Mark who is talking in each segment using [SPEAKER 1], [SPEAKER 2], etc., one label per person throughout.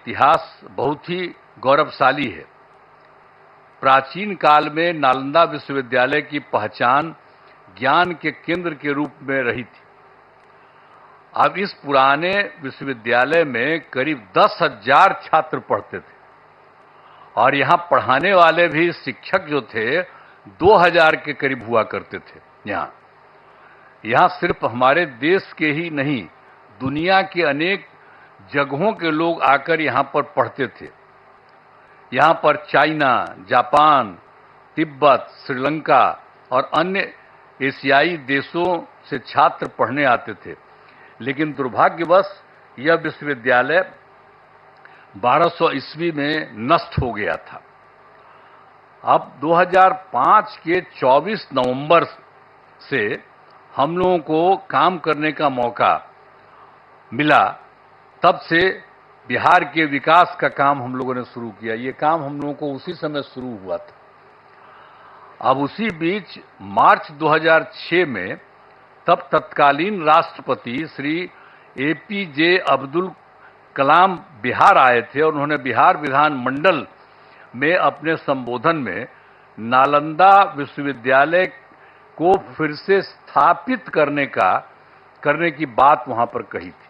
[SPEAKER 1] इतिहास बहुत ही गौरवशाली है। प्राचीन काल में नालंदा विश्वविद्यालय की पहचान ज्ञान के केंद्र के रूप में रही थी। अब इस पुराने विश्वविद्यालय में करीब 10,000 छात्र पढ़ते थे और यहां पढ़ाने वाले भी शिक्षक जो थे 2,000 के करीब हुआ करते थे। यहां सिर्फ हमारे देश के ही नहीं, दुनिया के अनेक जगहों के लोग आकर यहां पर पढ़ते थे। यहां पर चाइना, जापान, तिब्बत, श्रीलंका और अन्य एशियाई देशों से छात्र पढ़ने आते थे। लेकिन दुर्भाग्यवश यह विश्वविद्यालय 1200 ईस्वी में नष्ट हो गया था। अब 2005 के 24 नवंबर से हम लोगों को काम करने का मौका मिला। तब से बिहार के विकास का काम हम लोगों ने शुरू किया। ये काम हम लोगों को उसी समय शुरू हुआ था। अब उसी बीच मार्च 2006 में तब तत्कालीन राष्ट्रपति श्री APJ अब्दुल कलाम बिहार आए थे और उन्होंने बिहार विधानमंडल में अपने संबोधन में नालंदा विश्वविद्यालय को फिर से स्थापित करने की बात वहां पर कही थी।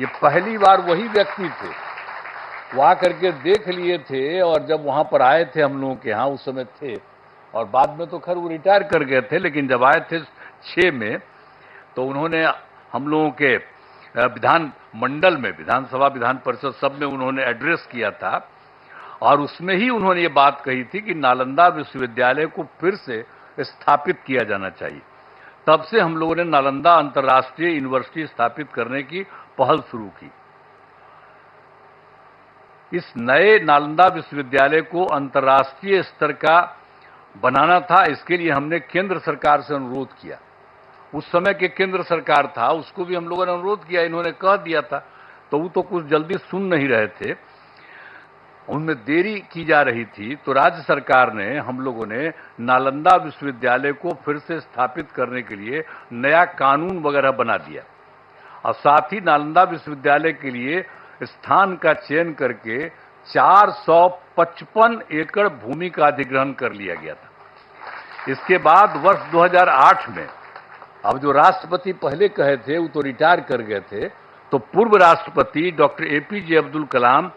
[SPEAKER 1] ये पहली बार वही व्यक्ति थे, वो आकर के देख लिए थे और जब वहां पर आए थे हम लोगों के यहाँ उस समय थे और बाद में तो खैर वो रिटायर कर गए थे, लेकिन जब आए थे 6 में तो उन्होंने हम लोगों के विधान मंडल में, विधानसभा, विधान परिषद सब में उन्होंने एड्रेस किया था और उसमें ही उन्होंने ये बात कही थी कि नालंदा विश्वविद्यालय को फिर से स्थापित किया जाना चाहिए। तब से हम लोगों ने नालंदा अंतर्राष्ट्रीय यूनिवर्सिटी स्थापित करने की पहल शुरू की। इस नए नालंदा विश्वविद्यालय को अंतर्राष्ट्रीय स्तर का बनाना था। इसके लिए हमने केंद्र सरकार से अनुरोध किया। उस समय के केंद्र सरकार था, उसको भी हम लोगों ने अनुरोध किया, इन्होंने कह दिया था, तो वो तो कुछ जल्दी सुन नहीं रहे थे, उनमें देरी की जा रही थी। तो राज्य सरकार ने, हम लोगों ने नालंदा विश्वविद्यालय को फिर से स्थापित करने के लिए नया कानून वगैरह बना दिया और साथ ही नालंदा विश्वविद्यालय के लिए स्थान का चयन करके 455 एकड़ भूमि का अधिग्रहण कर लिया गया था। इसके बाद वर्ष 2008 में, अब जो राष्ट्रपति पहले कहे थे वो तो रिटायर कर गए थे, तो पूर्व राष्ट्रपति डॉक्टर APJ अब्दुल कलाम